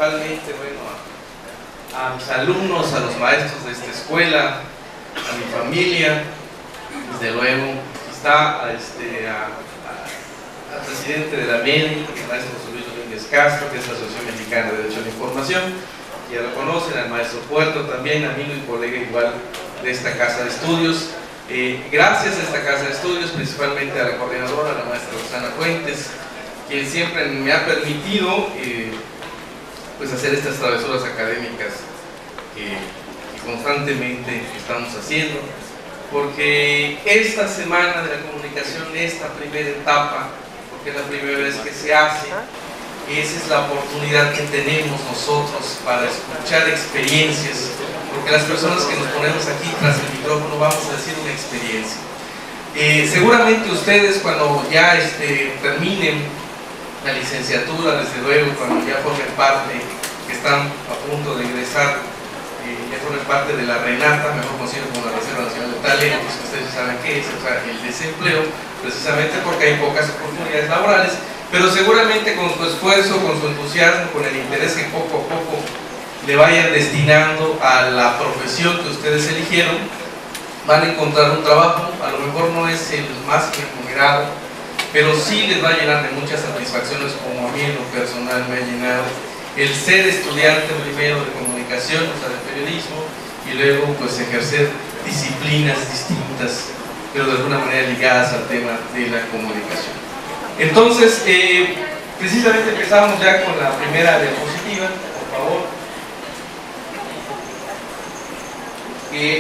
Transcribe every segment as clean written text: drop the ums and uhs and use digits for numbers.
principalmente, bueno, a mis alumnos, a los maestros de esta escuela, a mi familia, desde luego, está al presidente de la MEDI, el maestro José Luis Domínguez Castro, que es la Asociación Mexicana de Derecho a la Información, ya lo conocen, al maestro Puerto también, amigo y colega igual de esta casa de estudios. Gracias a esta casa de estudios, principalmente a la coordinadora, la maestra Rosana Fuentes, quien siempre me ha permitido pues hacer estas travesuras académicas que constantemente estamos haciendo, porque esta semana de la comunicación, esta primera etapa, porque es la primera vez que se hace, esa es la oportunidad que tenemos nosotros para escuchar experiencias, porque las personas que nos ponemos aquí tras el micrófono vamos a decir una experiencia. Seguramente ustedes, cuando ya terminen la licenciatura, desde luego, cuando ya formen parte, que están a punto de ingresar, ya formen parte de la RENATA, mejor conocido como la Reserva Nacional de Talentos, que ustedes saben qué es, o sea, el desempleo, precisamente porque hay pocas oportunidades laborales, pero seguramente con su esfuerzo, con su entusiasmo, con el interés que poco a poco le vayan destinando a la profesión que ustedes eligieron, van a encontrar un trabajo. A lo mejor no es el más remunerado, pero sí les va a llenar de muchas satisfacciones, como a mí en lo personal me ha llenado el ser estudiante primero de comunicación, o sea, de periodismo, y luego pues ejercer disciplinas distintas, pero de alguna manera ligadas al tema de la comunicación. Entonces, precisamente empezamos ya con la primera diapositiva, por favor.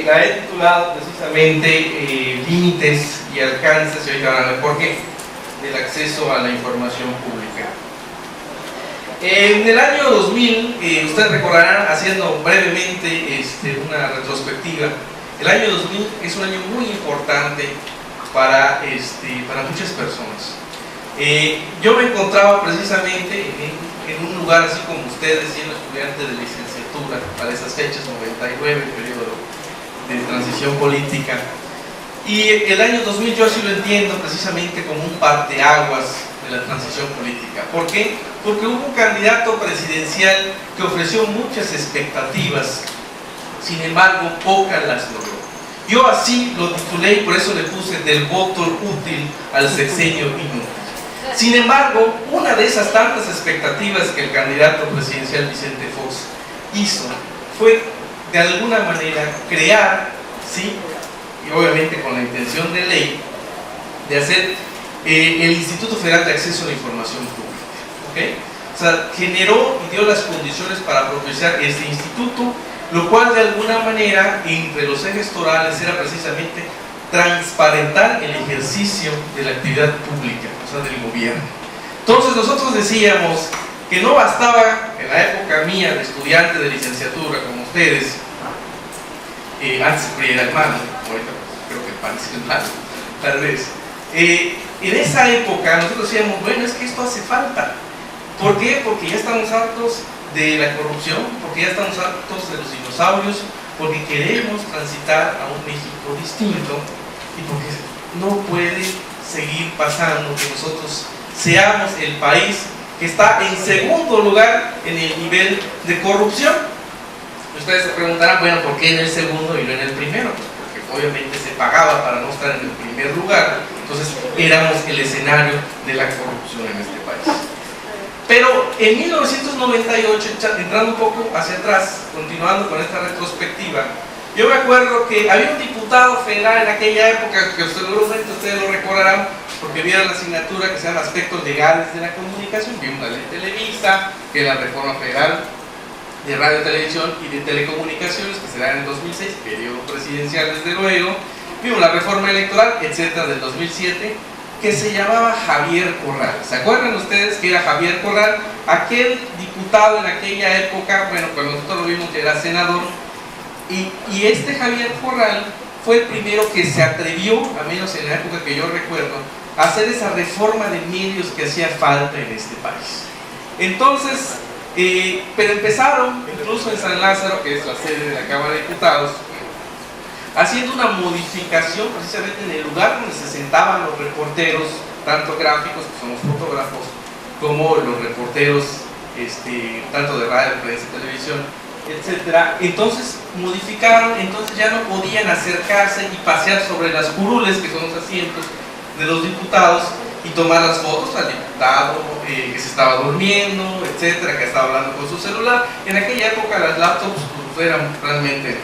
La he titulado precisamente Límites y Alcances, y ahorita van a ver por qué, del acceso a la información pública. En el año 2000, ustedes recordarán, haciendo brevemente una retrospectiva, el año 2000 es un año muy importante para muchas personas. Yo me encontraba precisamente en un lugar así como ustedes, siendo estudiante de licenciatura para esas fechas, 99, periodo de transición política, y el año 2000 yo así lo entiendo precisamente como un parteaguas de la transición política. ¿Por qué? Porque hubo un candidato presidencial que ofreció muchas expectativas, sin embargo pocas las logró. Yo así lo titulé y por eso le puse del voto útil al sexenio inútil. Sin embargo, una de esas tantas expectativas que el candidato presidencial Vicente Fox hizo fue de alguna manera crear, ¿sí?, y obviamente con la intención de ley, de hacer el Instituto Federal de Acceso a la Información Pública, ¿okay? O sea, generó y dio las condiciones para propiciar este instituto, lo cual de alguna manera entre los ejes torales era precisamente transparentar el ejercicio de la actividad pública, o sea, del gobierno. Entonces nosotros decíamos que no bastaba, en la época mía de estudiante de licenciatura como ustedes, antes el PRI era el malo, ahorita creo que el PAN es el malo, tal vez. En esa época nosotros decíamos, bueno, es que esto hace falta. ¿Por qué? Porque ya estamos hartos de la corrupción, porque ya estamos hartos de los dinosaurios, porque queremos transitar a un México distinto y porque no puede seguir pasando que nosotros seamos el país que está en segundo lugar en el nivel de corrupción. Ustedes se preguntarán, bueno, ¿por qué en el segundo y no en el primero? Porque obviamente se pagaba para no estar en el primer lugar, entonces éramos el escenario de la corrupción en este país. Pero en 1998, entrando un poco hacia atrás, continuando con esta retrospectiva, yo me acuerdo que había un diputado federal en aquella época, que seguramente ustedes lo recordarán, porque vieron la asignatura que se llama Aspectos Legales de la Comunicación, vimos la ley Televisa, que es la reforma federal de radio, televisión y de telecomunicaciones, que se da en el 2006, periodo presidencial desde luego, vimos la reforma electoral, etcétera, del 2007, que se llamaba Javier Corral. ¿Se acuerdan ustedes que era Javier Corral? Aquel diputado en aquella época, bueno, cuando nosotros lo vimos que era senador, y este Javier Corral fue el primero que se atrevió, al menos en la época que yo recuerdo, a hacer esa reforma de medios que hacía falta en este país. Entonces, pero empezaron, incluso en San Lázaro, que es la sede de la Cámara de Diputados, haciendo una modificación precisamente en el lugar donde se sentaban los reporteros, tanto gráficos, que son los fotógrafos, como los reporteros tanto de radio, prensa, televisión, etcétera. Entonces modificaron, entonces ya no podían acercarse y pasear sobre las curules, que son los asientos de los diputados, y tomar las fotos al diputado que se estaba durmiendo, etcétera, que estaba hablando con su celular. En aquella época las laptops pues, eran realmente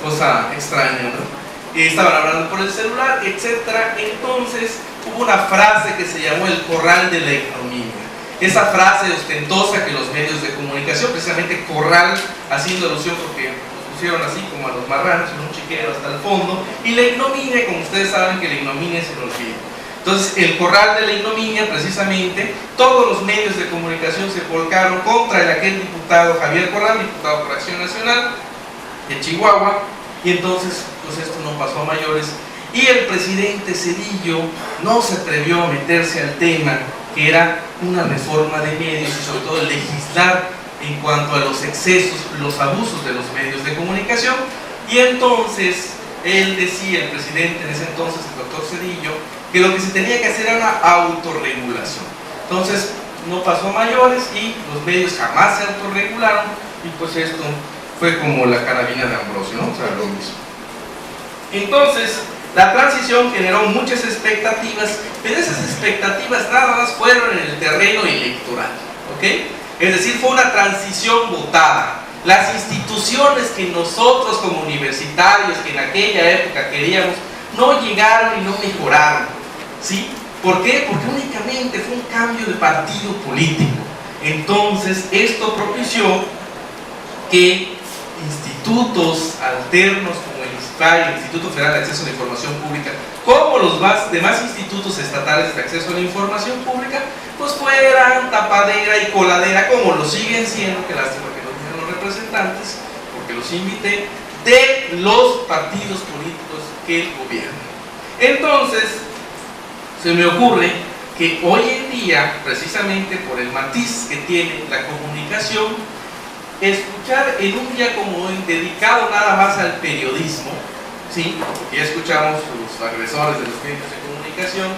cosa extraña, ¿no? Estaban hablando por el celular, etcétera. Entonces hubo una frase que se llamó el corral de la ignominia. Esa frase ostentosa que los medios de comunicación, precisamente corral, haciendo alusión porque los pusieron así como a los marranos en un chiquero hasta el fondo, y la ignominia, como ustedes saben que la ignominia es el olvido. Entonces el corral de la ignominia, precisamente, todos los medios de comunicación se volcaron contra aquel diputado Javier Corral, diputado por Acción Nacional de Chihuahua, y entonces pues esto no pasó a mayores, y el presidente Zedillo no se atrevió a meterse al tema, que era una reforma de medios y sobre todo legislar en cuanto a los excesos, los abusos de los medios de comunicación. Y entonces él decía, el presidente en ese entonces, el doctor Zedillo, que lo que se tenía que hacer era una autorregulación. Entonces no pasó a mayores y los medios jamás se autorregularon, y pues esto fue como la carabina de Ambrosio, ¿no? O sea, lo mismo. Entonces la transición generó muchas expectativas, pero esas expectativas nada más fueron en el terreno electoral, ¿ok? Es decir, fue una transición votada. Las instituciones que nosotros como universitarios, que en aquella época queríamos, no llegaron y no mejoraron, ¿sí? ¿Por qué? Porque únicamente fue un cambio de partido político. Entonces esto propició que institutos alternos como el ISFAI, el Instituto Federal de Acceso a la Información Pública, como los demás institutos estatales de acceso a la información pública, pues fueran tapadera y coladera, como lo siguen siendo, que lástima que no tienen los representantes, porque los invité, de los partidos políticos que gobiernan. Entonces, se me ocurre que hoy en día, precisamente por el matiz que tiene la comunicación, escuchar en un día como hoy, dedicado nada más al periodismo, ¿sí? Porque ya escuchamos los agresores de los medios de comunicación,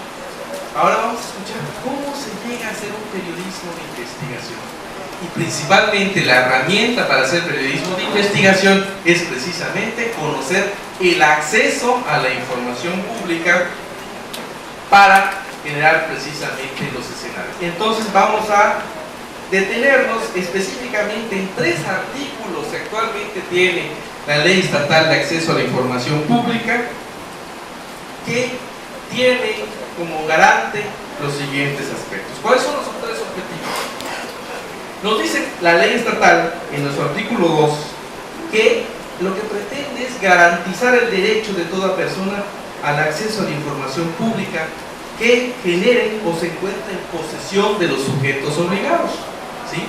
ahora vamos a escuchar cómo se llega a hacer un periodismo de investigación. Y principalmente la herramienta para hacer periodismo de investigación es precisamente conocer el acceso a la información pública para generar precisamente los escenarios. Entonces vamos a detenernos específicamente en 3 artículos que actualmente tiene la Ley Estatal de Acceso a la Información Pública, que tiene como garante los siguientes aspectos. ¿Cuáles son los 3 objetivos? Nos dice la Ley Estatal en nuestro artículo 2 que lo que pretende es garantizar el derecho de toda persona al acceso a la información pública que generen o se encuentren en posesión de los sujetos obligados, ¿sí?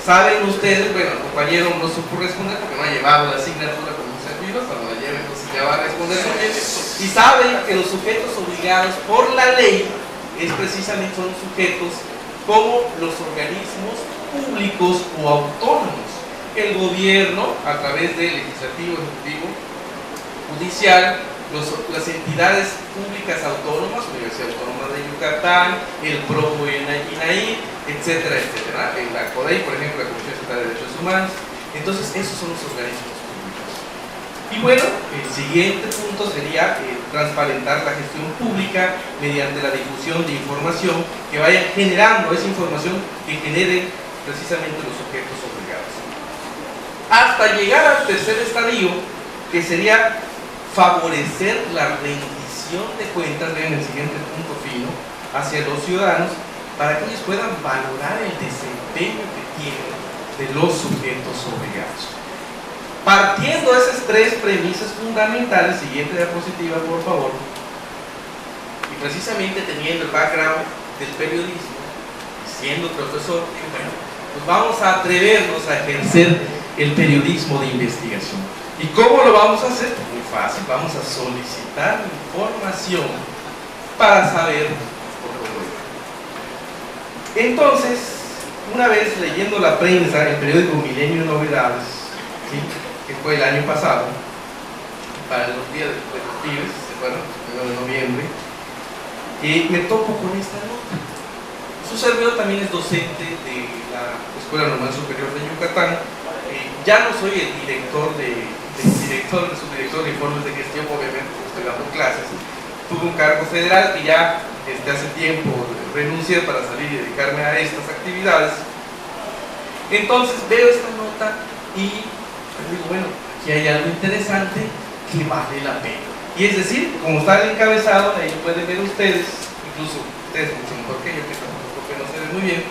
Saben ustedes, bueno, el compañero no supo responder porque no ha llevado la asignatura como un servidor, cuando la lleve entonces ya va a responder muy bien. Y saben que los sujetos obligados por la ley precisamente son sujetos como los organismos públicos o autónomos. El gobierno, a través del legislativo, ejecutivo, judicial, las entidades públicas autónomas, Universidad Autónoma de Yucatán, el PROBO y el INAI, etcétera, etcétera. La CODEI, por ejemplo, la Comisión Estatal de Derechos Humanos. Entonces, esos son los organismos públicos. Y bueno, el siguiente punto sería transparentar la gestión pública mediante la difusión de información que vaya generando esa información que genere precisamente los sujetos obligados. Hasta llegar al tercer estadio, que sería favorecer la rendición de cuentas, vean el siguiente punto fino, hacia los ciudadanos, para que ellos puedan valorar el desempeño que tienen de los sujetos obligados. Partiendo de esas 3 premisas fundamentales, siguiente diapositiva por favor, y precisamente teniendo el background del periodismo, siendo profesor, bueno, pues vamos a atrevernos a ejercer el periodismo de investigación. ¿Y cómo lo vamos a hacer? Muy fácil, vamos a solicitar información para saber por dónde. Entonces, una vez leyendo la prensa, el periódico Milenio y Novedades, ¿sí?, que fue el año pasado, para los días de los pibes, bueno, el 1 de noviembre, me topo con esta nota. Su servidor también es docente de la Escuela Normal Superior de Yucatán. Ya no soy el subdirector de informes de gestión, obviamente, porque estoy dando clases. Tuve un cargo federal que ya hace tiempo renuncié para salir y dedicarme a estas actividades. Entonces veo esta nota y digo, bueno, aquí hay algo interesante que vale la pena. Y es decir, como está el encabezado, ahí pueden ver ustedes, incluso ustedes mucho mejor que yo, que tampoco no se ve muy bien,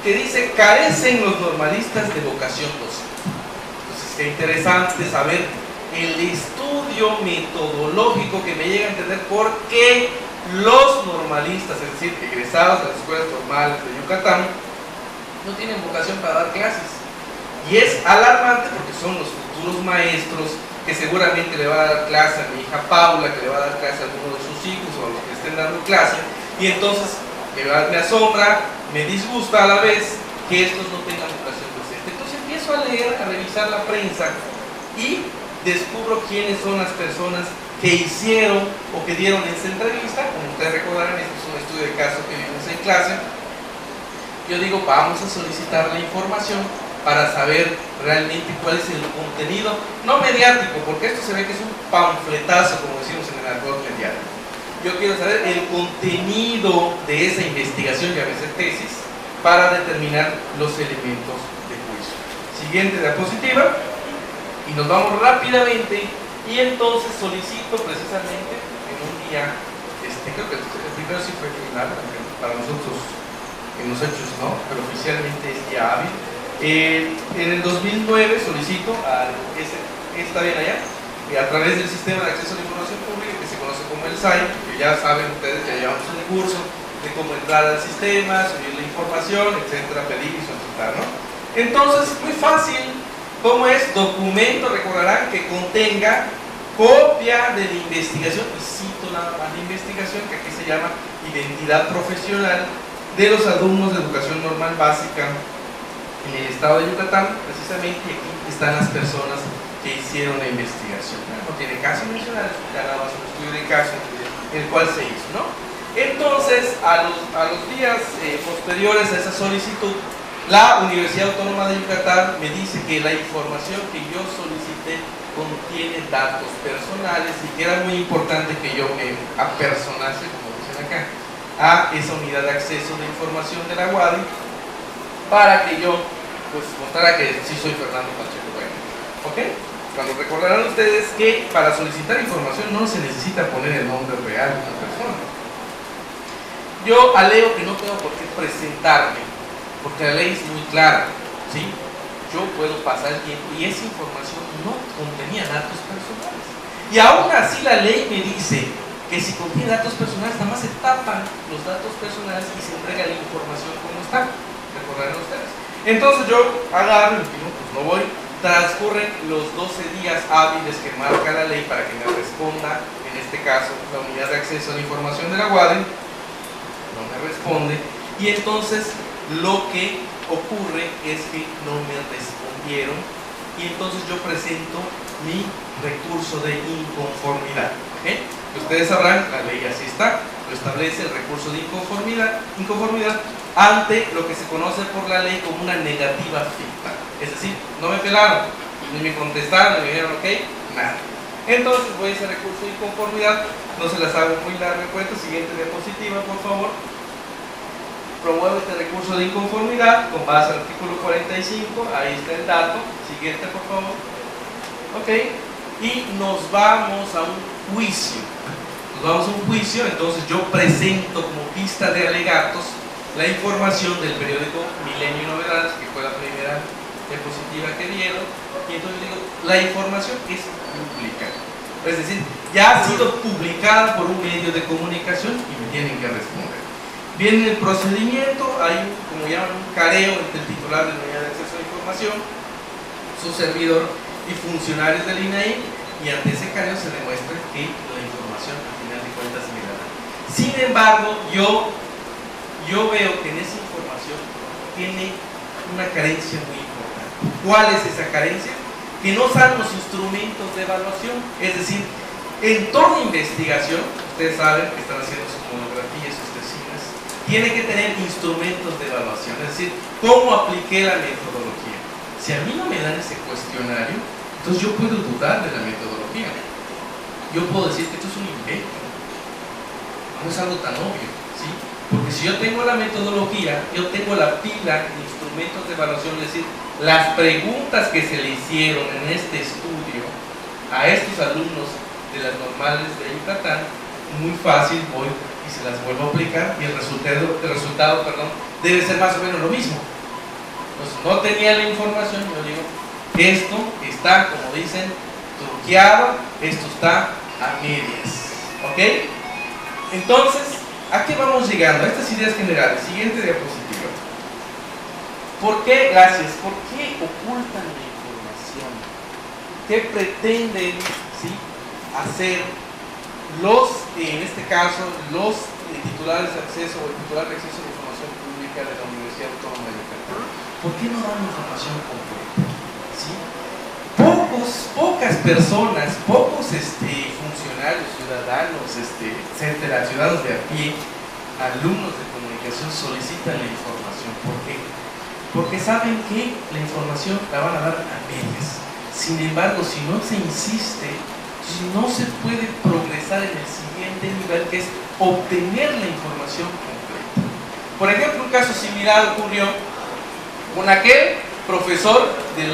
que dice: carecen los normalistas de vocación docente. Entonces, qué interesante saber el estudio metodológico que me llega a entender por qué los normalistas, es decir, egresados de las escuelas normales de Yucatán, no tienen vocación para dar clases. Y es alarmante porque son los futuros maestros que seguramente le va a dar clase a mi hija Paula, que le va a dar clase a alguno de sus hijos o a los que estén dando clase, y entonces me asombra, me disgusta a la vez que estos no tengan vocación docente. Entonces empiezo a leer, a revisar la prensa y descubro quiénes son las personas que hicieron o que dieron esa entrevista. Como ustedes recordarán, este es un estudio de caso que vimos en clase. Yo digo, vamos a solicitar la información para saber realmente cuál es el contenido, no mediático, porque esto se ve que es un panfletazo, como decimos en el argot mediático. Yo quiero saber el contenido de esa investigación, llámese tesis, para determinar los elementos de juicio. Siguiente diapositiva, y nos vamos rápidamente, y entonces solicito precisamente en un día, creo que el primero sí fue final, para nosotros en los hechos no, pero oficialmente es día hábil. En el 2009 solicito está bien allá, a través del sistema de acceso a la información pública que se conoce como el SAI, que ya saben ustedes, ya llevamos un curso de cómo entrar al sistema, subir la información, etcétera, pedir y solicitar, ¿no? Entonces, muy fácil. ¿Cómo es? Documento, recordarán, que contenga copia de la investigación, y cito nada más la investigación, que aquí se llama identidad profesional de los alumnos de educación normal básica en el estado de Yucatán, precisamente, y aquí están las personas que hicieron la investigación. No tiene caso mencionar, ya nada más un estudio de caso en el cual se hizo, ¿no? Entonces, a los días posteriores a esa solicitud, la Universidad Autónoma de Yucatán me dice que la información que yo solicité contiene datos personales y que era muy importante que yo me apersonase, como dicen acá, a esa unidad de acceso de información de la UADY, para que yo pues mostrara que sí soy Fernando Pacheco Bueno. ¿Ok? Cuando recordarán ustedes que para solicitar información no se necesita poner el nombre real de una persona. Yo alego que no tengo por qué presentarme, porque la ley es muy clara, ¿sí? Yo puedo pasar el tiempo y esa información no contenía datos personales. Y aún así la ley me dice que si contiene datos personales, nada más se tapan los datos personales y se entrega la información como está. ¿Recordarán ustedes? Entonces yo agarro y digo, pues no voy. Transcurren los 12 días hábiles que marca la ley para que me responda, en este caso, la unidad de acceso a la información de la UADY. No me responde. Y entonces lo que ocurre es que no me respondieron y entonces yo presento mi recurso de inconformidad. ¿Okay? Ustedes sabrán, la ley así está, lo establece el recurso de inconformidad ante lo que se conoce por la ley como una negativa ficta. Es decir, no me pelaron, ni me contestaron, ni me dijeron ok, nada. Entonces voy a ese recurso de inconformidad, no se las hago muy largo el cuento. Siguiente diapositiva, por favor. Promuevo este recurso de inconformidad con base al artículo 45, ahí está el dato. Siguiente, por favor. Ok, y nos vamos a un juicio. Entonces yo presento como pista de alegatos la información del periódico Milenio y Novedades, que fue la primera diapositiva que dieron, y entonces digo, la información es pública. Es decir, ya ha sido publicada por un medio de comunicación y me tienen que responder. Viene el procedimiento, hay como llaman un careo entre el titular de la unidad de acceso a la información, su servidor y funcionarios del INAI, y ante ese careo se demuestra que la información al final de cuentas me da. Sin embargo, yo veo que en esa información tiene una carencia muy importante. ¿Cuál es esa carencia? Que no están los instrumentos de evaluación. Es decir, en toda investigación, ustedes saben que están haciendo sus monografías, sus tesinas, tiene que tener instrumentos de evaluación, es decir, cómo apliqué la metodología. Si a mí no me dan ese cuestionario, entonces yo puedo dudar de la metodología. Yo puedo decir que esto es un invento, no es algo tan obvio, ¿sí? Porque si yo tengo la metodología, yo tengo la pila de instrumentos de evaluación, es decir, las preguntas que se le hicieron en este estudio a estos alumnos de las normales de Yucatán, muy fácil voy y se las vuelvo a aplicar y el resultado debe ser más o menos lo mismo. Entonces, no tenía la información, yo digo, esto está, como dicen, truqueado, esto está a medias, ¿ok? Entonces, ¿a qué vamos llegando? A estas ideas generales. Siguiente diapositiva. ¿Por qué? Gracias. ¿Por qué ocultan la información? ¿Qué pretenden, ¿sí?, hacer en este caso, los titulares de acceso o el titular de acceso a la información pública de la Universidad Autónoma de Yucatán? ¿Por qué no dan información completa? ¿Sí? Pocas personas, pocos funcionarios, ciudadanos, etcétera, ciudadanos de a pie, alumnos de comunicación solicitan la información. ¿Por qué? Porque saben que la información la van a dar a medias. Sin embargo, si no se insiste, no se puede progresar en el siguiente nivel, que es obtener la información completa. Por ejemplo, un caso similar ocurrió con aquel profesor que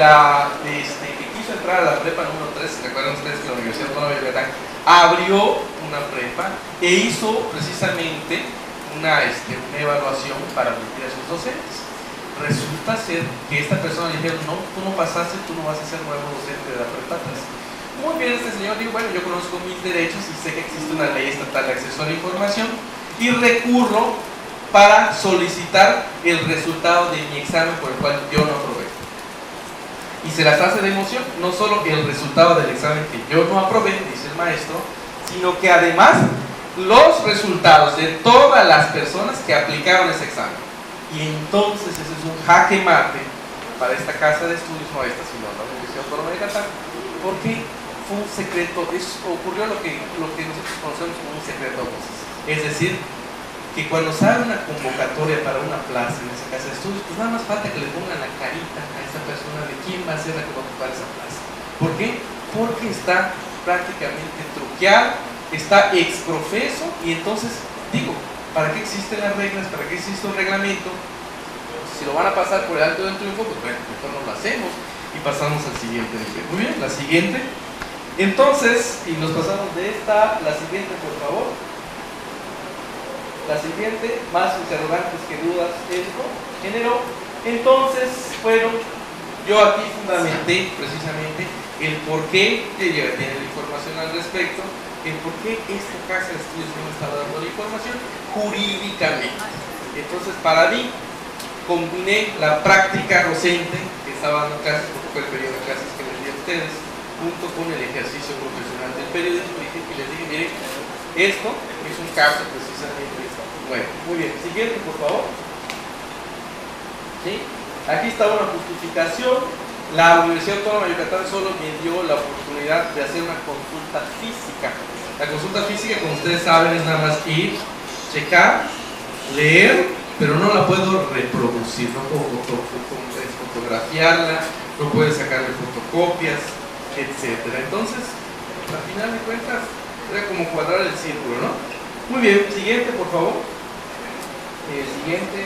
quiso entrar a la prepa número 3, recuerdan ustedes que la Universidad Autónoma de Yucatán abrió una prepa e hizo precisamente una evaluación para admitir a sus docentes. Resulta ser que esta persona le dijeron, no, tú no pasaste, tú no vas a ser nuevo docente de la prepa 3. Muy bien, este señor dijo, bueno, yo conozco mis derechos y sé que existe una ley estatal de acceso a la información y recurro para solicitar el resultado de mi examen por el cual yo no aprobé. Y se las hace de emoción, no solo el resultado del examen que yo no aprobé, dice el maestro, sino que además los resultados de todas las personas que aplicaron ese examen. Y entonces ese es un jaque mate para esta casa de estudios, no esta, sino la Universidad Autónoma de Yucatán, porque fue un secreto, ocurrió lo que nosotros conocemos como un secreto a voces. Es decir, que cuando sale una convocatoria para una plaza en esa casa de estudios, pues nada más falta que le pongan la carita a esa persona de quién va a ser la que va a ocupar esa plaza. ¿Por qué? Porque está prácticamente truqueado, está exprofeso, y entonces, digo, ¿para qué existen las reglas? ¿Para qué existe un reglamento? Si lo van a pasar por el alto del triunfo, pues bueno, mejor no lo hacemos y pasamos al siguiente nivel. Muy bien, la siguiente. Entonces, y nos pasamos de esta, la siguiente, por favor. La siguiente, más interrogantes que dudas, esto generó. Entonces, bueno, yo aquí fundamenté precisamente el por qué, que ya tiene la información al respecto, el por qué esta casa de estudios no me estaba dando la información jurídicamente. Entonces, para mí, combiné la práctica docente que estaba dando clases, porque fue el periodo de clases que les di a ustedes, junto con el ejercicio profesional del periodismo, y les dije, miren, esto es un caso precisamente. Bueno, muy bien, siguiente por favor. ¿Sí? Aquí está una justificación. La Universidad Autónoma de Yucatán solo me dio la oportunidad de hacer una consulta física. La consulta física, como ustedes saben, es nada más ir, checar, leer, pero no la puedo reproducir, no puedo fotografiarla, no puedo sacarle fotocopias, etcétera. Entonces, al final de cuentas, era como cuadrar el círculo, ¿no? Muy bien, siguiente, por favor. Siguiente.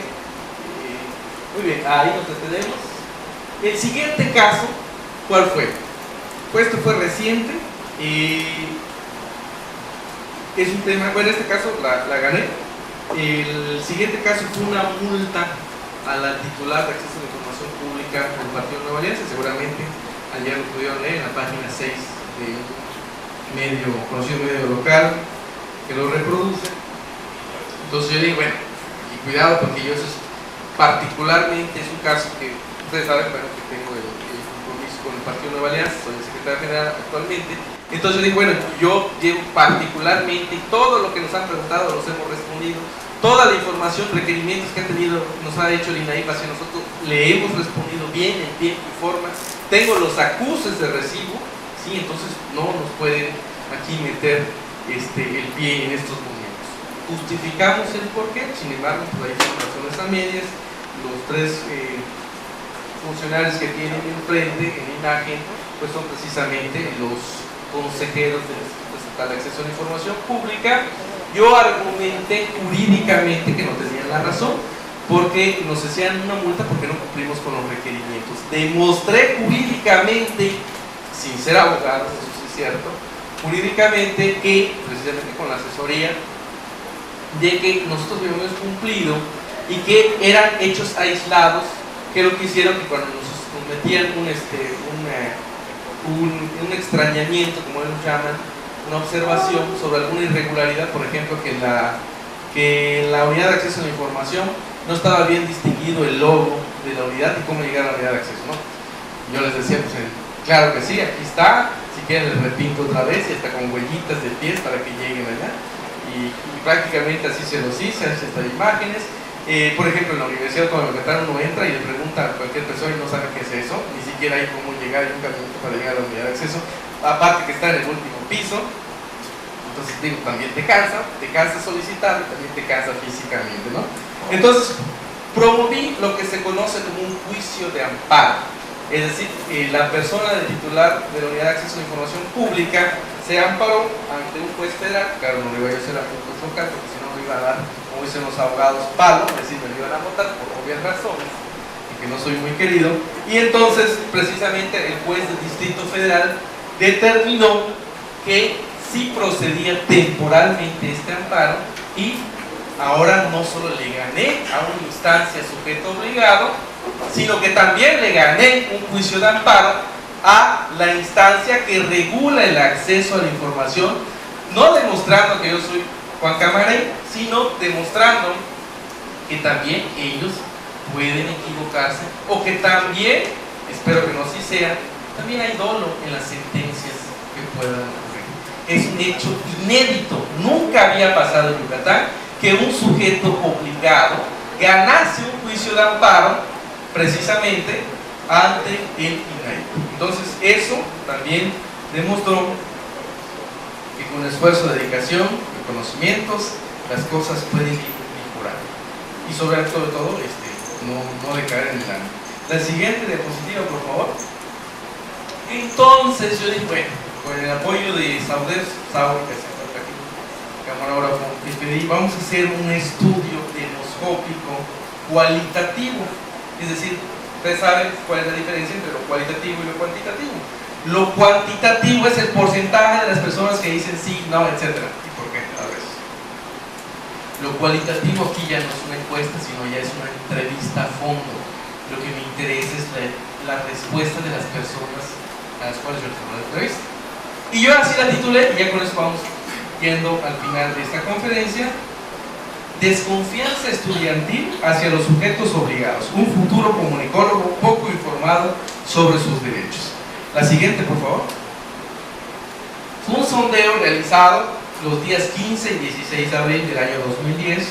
Muy bien, ahí nos detenemos. El siguiente caso, ¿cuál fue? Pues esto fue reciente y es un tema, bueno, este caso la gané. El siguiente caso fue una multa a la titular de acceso a la información pública del Partido Nueva Alianza. Seguramente ayer lo pudieron leer en la página 6 de conocido medio local que lo reproduce. Entonces yo digo, bueno, y cuidado, porque yo eso es particularmente, es un caso que ustedes saben, bueno, que tengo el compromiso con el Partido Nueva Alianza, soy el secretario general actualmente. Entonces yo digo, bueno, yo llevo particularmente todo lo que nos han preguntado, los hemos respondido, toda la información, requerimientos que nos ha hecho el INAIP hacia nosotros, le hemos respondido bien, en tiempo y forma. Tengo los acuses de recibo, ¿sí? Entonces no nos pueden aquí meter el pie en estos momentos. justificamos el porqué, sin embargo, pues ahí son razones a medias. Los tres funcionarios que tienen enfrente en imagen, pues son precisamente los consejeros del Instituto Estatal de Acceso a la Información Pública. Yo argumenté jurídicamente que no tenían la razón, porque nos hacían una multa porque no cumplimos con los requerimientos. Demostré jurídicamente, sin ser abogado, eso sí es cierto, jurídicamente que, precisamente con la asesoría, de que nosotros habíamos cumplido y que eran hechos aislados, que lo que hicieron que cuando nos metían un extrañamiento, como ellos llaman, una observación sobre alguna irregularidad, por ejemplo, que la unidad de acceso a la información no estaba bien distinguido el logo de la unidad y cómo llegar a la unidad de acceso, ¿no? Yo les decía, pues claro que sí, aquí está, si quieren les repinto otra vez y hasta con huellitas de pies para que lleguen allá. Y prácticamente así se los hice, así están imágenes. Por ejemplo, en la universidad cuando uno entra y le pregunta a cualquier persona y no sabe qué es eso, ni siquiera hay cómo llegar, hay un caminito para llegar a la unidad de acceso, aparte que está en el último piso. Entonces digo, también te cansa solicitar y también te cansa físicamente, ¿no? Entonces promoví lo que se conoce como un juicio de amparo, es decir, la persona del titular de la unidad de acceso a la información pública se amparó ante un juez federal. Claro, no le iba a hacer a punto local porque si no me iba a dar, como dicen los abogados, palo, es decir, me lo iban a votar por obvias razones y que no soy muy querido. Y entonces precisamente el juez del Distrito Federal determinó que sí procedía temporalmente este amparo y ahora no solo le gané a una instancia sujeto obligado, sino que también le gané un juicio de amparo a la instancia que regula el acceso a la información, no demostrando que yo soy Juan Camarey, sino demostrando que también ellos pueden equivocarse o que también, espero que no así sea, también hay dolo en las sentencias que puedan ocurrir. Es un hecho inédito, nunca había pasado en Yucatán que un sujeto obligado ganase un juicio de amparo precisamente ante el INAI. Entonces eso también demostró que con esfuerzo, dedicación y conocimientos las cosas pueden ir mejorando y sobre todo no decaer en el año. La siguiente diapositiva, por favor. Entonces yo dije, bueno, con el apoyo de Saúl, que se encuentra aquí, camarógrafo, les pedí, vamos a hacer un estudio demoscópico cualitativo, es decir, ustedes saben cuál es la diferencia entre lo cualitativo y lo cuantitativo. Lo cuantitativo es el porcentaje de las personas que dicen sí, no, etc. ¿Y por qué? A veces. Lo cualitativo aquí ya no es una encuesta, sino ya es una entrevista a fondo. Lo que me interesa es la respuesta de las personas a las cuales yo tengo la entrevista. Y yo así la titulé, y ya con eso vamos yendo al final de esta conferencia: Desconfianza estudiantil hacia los sujetos obligados, un futuro comunicólogo poco informado sobre sus derechos. La siguiente, por favor. Fue un sondeo realizado los días 15 y 16 de abril del año 2010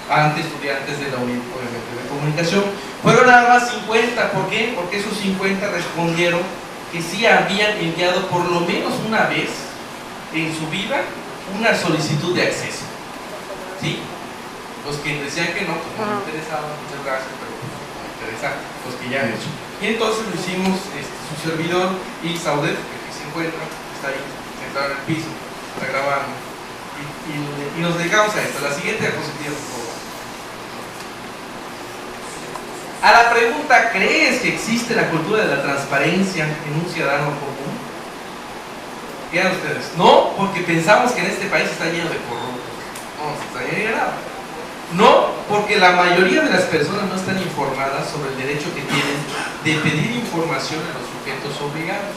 ante estudiantes de la UNIT, obviamente, de comunicación. Fueron nada más 50, ¿por qué? Porque esos 50 respondieron que sí habían enviado por lo menos una vez en su vida una solicitud de acceso, ¿sí? Los que decían que no, pues no me interesaba, muchas gracias, pero pues, no me interesa los que ya han hecho. Y entonces lo hicimos, su servidor y Saudet, que aquí se encuentra, está ahí sentado en el piso, está grabando, y nos dedicamos a esto. La siguiente diapositiva, por favor. A la pregunta, ¿crees que existe la cultura de la transparencia en un ciudadano común? Vean ustedes, no, porque pensamos que en este país está lleno de corruptos. No, está lleno de nada. No, porque la mayoría de las personas no están informadas sobre el derecho que tienen de pedir información a los sujetos obligados.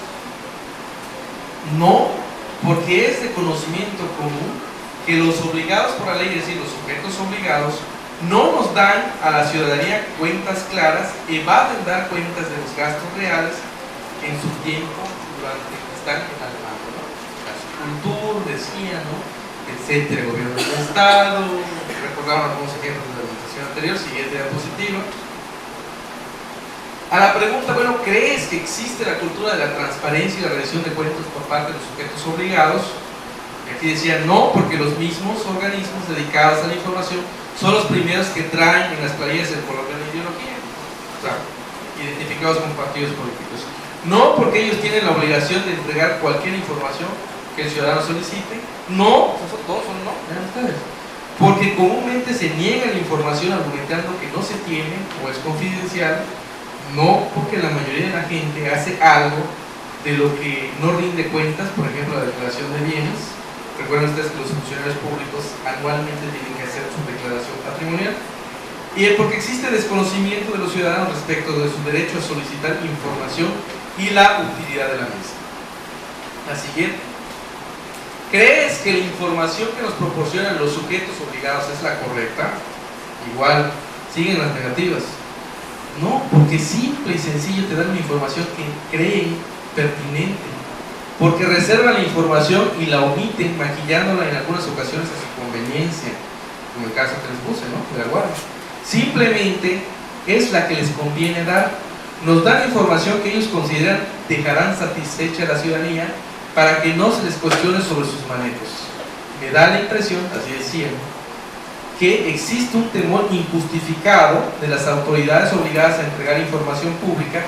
No, porque es de conocimiento común que los obligados por la ley, es decir, los sujetos obligados, no nos dan a la ciudadanía cuentas claras, evaden dar cuentas de los gastos reales en su tiempo durante que están en el mando, ¿no? Cultura, decía, ¿no? Etcétera, gobierno del Estado, recordaron algunos ejemplos de la administración anterior. Siguiente diapositiva. A la pregunta, bueno, ¿crees que existe la cultura de la transparencia y la rendición de cuentas por parte de los sujetos obligados? Y aquí decía no, porque los mismos organismos dedicados a la información son los primeros que traen en las planillas el color de la ideología, o sea, identificados con partidos políticos. No, porque ellos tienen la obligación de entregar cualquier información que el ciudadano solicite. No, todos son no, vean ustedes. Porque comúnmente se niega la información argumentando que no se tiene o es confidencial. No, porque la mayoría de la gente hace algo de lo que no rinde cuentas, por ejemplo la declaración de bienes. Recuerden ustedes que los funcionarios públicos anualmente tienen que hacer su declaración patrimonial. Y porque existe desconocimiento de los ciudadanos respecto de su derecho a solicitar información y la utilidad de la misma. La siguiente. ¿Crees que la información que nos proporcionan los sujetos obligados es la correcta? Igual, siguen las negativas. No, porque simple y sencillo te dan una información que creen pertinente. Porque reservan la información y la omiten, maquillándola en algunas ocasiones a su conveniencia, como el caso que les puse, ¿no? De la guardia. Simplemente es la que les conviene dar. Nos dan información que ellos consideran dejarán satisfecha a la ciudadanía para que no se les cuestione sobre sus manejos. Me da la impresión, así decían, que existe un temor injustificado de las autoridades obligadas a entregar información pública,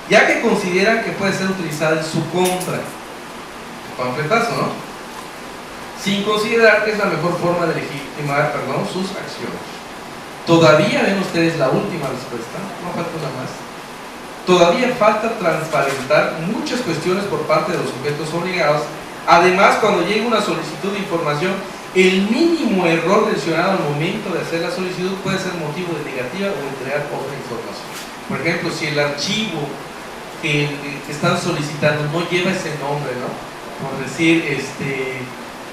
ya que consideran que puede ser utilizada en su contra. Panfletazo, ¿no? Sin considerar que es la mejor forma de legitimar, sus acciones. Todavía ven ustedes la última respuesta, no falta una más. Todavía falta transparentar muchas cuestiones por parte de los sujetos obligados. Además, cuando llega una solicitud de información, el mínimo error del ciudadano al momento de hacer la solicitud puede ser motivo de negativa o entregar otra información. Por ejemplo, si el archivo que están solicitando no lleva ese nombre, ¿no? Por decir,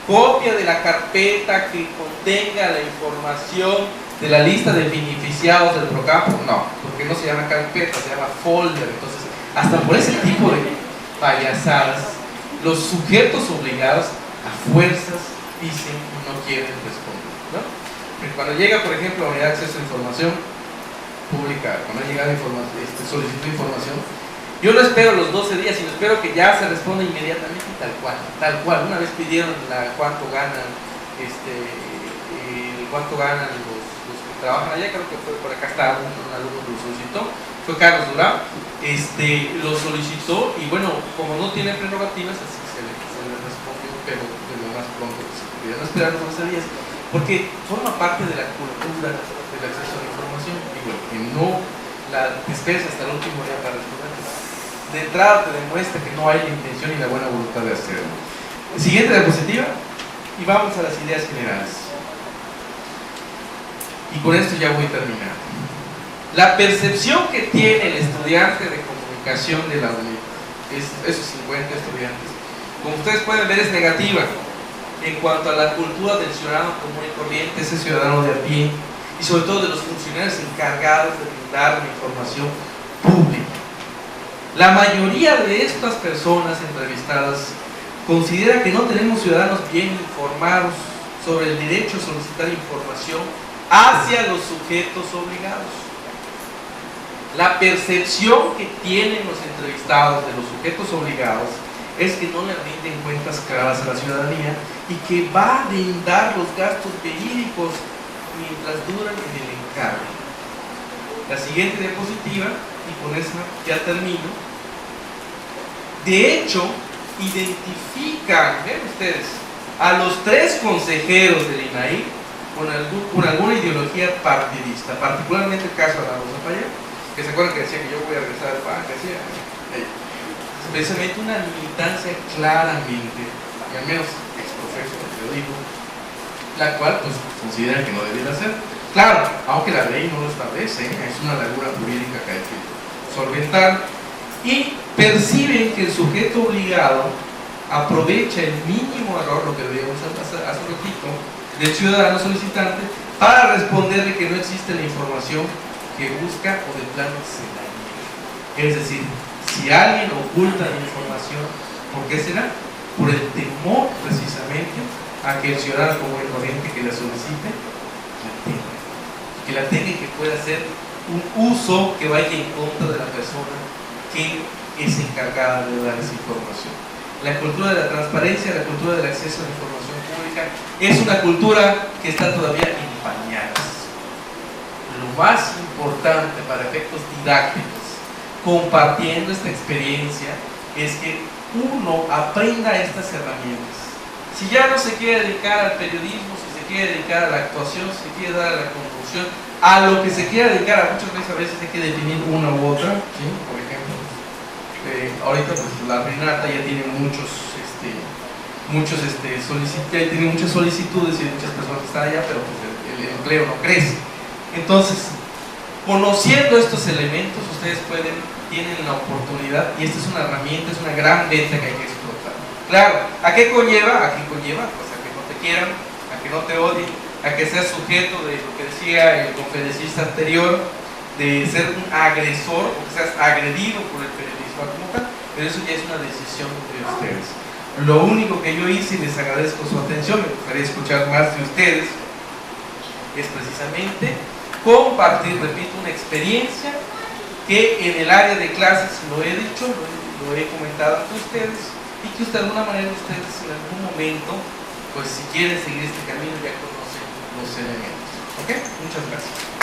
copia de la carpeta que contenga la información de la lista de beneficiados del Procampo, no, porque no se llama carpeta, se llama folder. Entonces, hasta por ese tipo de payasadas, los sujetos obligados a fuerzas dicen que no quieren responder, ¿no? Porque cuando llega, por ejemplo, a la unidad de acceso a información pública, cuando llega solicitud de información, yo no espero los 12 días, sino espero que ya se responda inmediatamente tal cual. Una vez pidieron cuánto ganan los que trabajan allá, creo que fue por acá, está un alumno que lo solicitó, fue Carlos Durán, lo solicitó y bueno, como no tiene prerrogativas, así se le respondió, pero de lo más pronto que se pudiera. No esperar los 12 días, porque forma parte de la cultura del acceso a la información, y bueno, que no la esperes hasta el último día para responder. De entrada te demuestra que no hay la intención y la buena voluntad de hacerlo. Siguiente diapositiva y vamos a las ideas generales. Y con esto ya voy a terminar. La percepción que tiene el estudiante de comunicación de la UNIT, esos 50 estudiantes, como ustedes pueden ver, es negativa en cuanto a la cultura del ciudadano común y corriente, ese ciudadano de a pie, y sobre todo de los funcionarios encargados de brindar la información pública. La mayoría de estas personas entrevistadas considera que no tenemos ciudadanos bien informados sobre el derecho a solicitar información hacia los sujetos obligados. La percepción que tienen los entrevistados de los sujetos obligados es que no le rinden cuentas claras a la ciudadanía y que va a brindar los gastos verídicos mientras duran en el encargo. La siguiente diapositiva, y con esa ya termino. De hecho, identifican, ven ustedes, a los 3 consejeros del INAI con alguna ideología partidista, particularmente el caso de la Rosa Paya, que se acuerdan que decía que yo voy a regresar al PAN, que decía precisamente una militancia claramente, y al menos exprofeso, yo digo, la cual pues considera que no debiera ser. Claro, aunque la ley no lo establece, es una laguna jurídica que hay que solventar, y perciben que el sujeto obligado aprovecha el mínimo error, lo que veíamos hace un ratito, del ciudadano solicitante para responderle que no existe la información que busca o de plano se la niega. Es decir, si alguien oculta la información, ¿por qué será? Por el temor precisamente a que el ciudadano común y corriente que la solicite la tenga y que pueda hacer un uso que vaya en contra de la persona que es encargada de dar esa información. La cultura de la transparencia, la cultura del acceso a la información pública es una cultura que está todavía en pañales. Lo más importante para efectos didácticos, compartiendo esta experiencia, es que uno aprenda estas herramientas. Si ya no se quiere dedicar al periodismo, si se quiere dedicar a la actuación, si se quiere dar a la conducción, a lo que se quiera dedicar, a veces hay que definir una u otra, ¿sí? Por ejemplo, ahorita pues la Renata ya tiene muchas solicitudes y muchas personas que están allá, pero pues el empleo no crece. Entonces, conociendo estos elementos, ustedes tienen la oportunidad, y esta es una herramienta, es una gran venta que hay que explotar. Claro, ¿a qué conlleva? Pues a que no te quieran, a que no te odien, a que seas sujeto de lo que decía el conferencista anterior, de ser un agresor, o que seas agredido por el periodismo como tal, pero eso ya es una decisión de ustedes. Lo único que yo hice, y les agradezco su atención, me gustaría escuchar más de ustedes, es precisamente compartir, repito, una experiencia que en el área de clases lo he dicho, lo he comentado ante ustedes, y que de alguna manera ustedes en algún momento, pues si quieren seguir este camino, ya conocen los elementos. ¿Ok? Muchas gracias.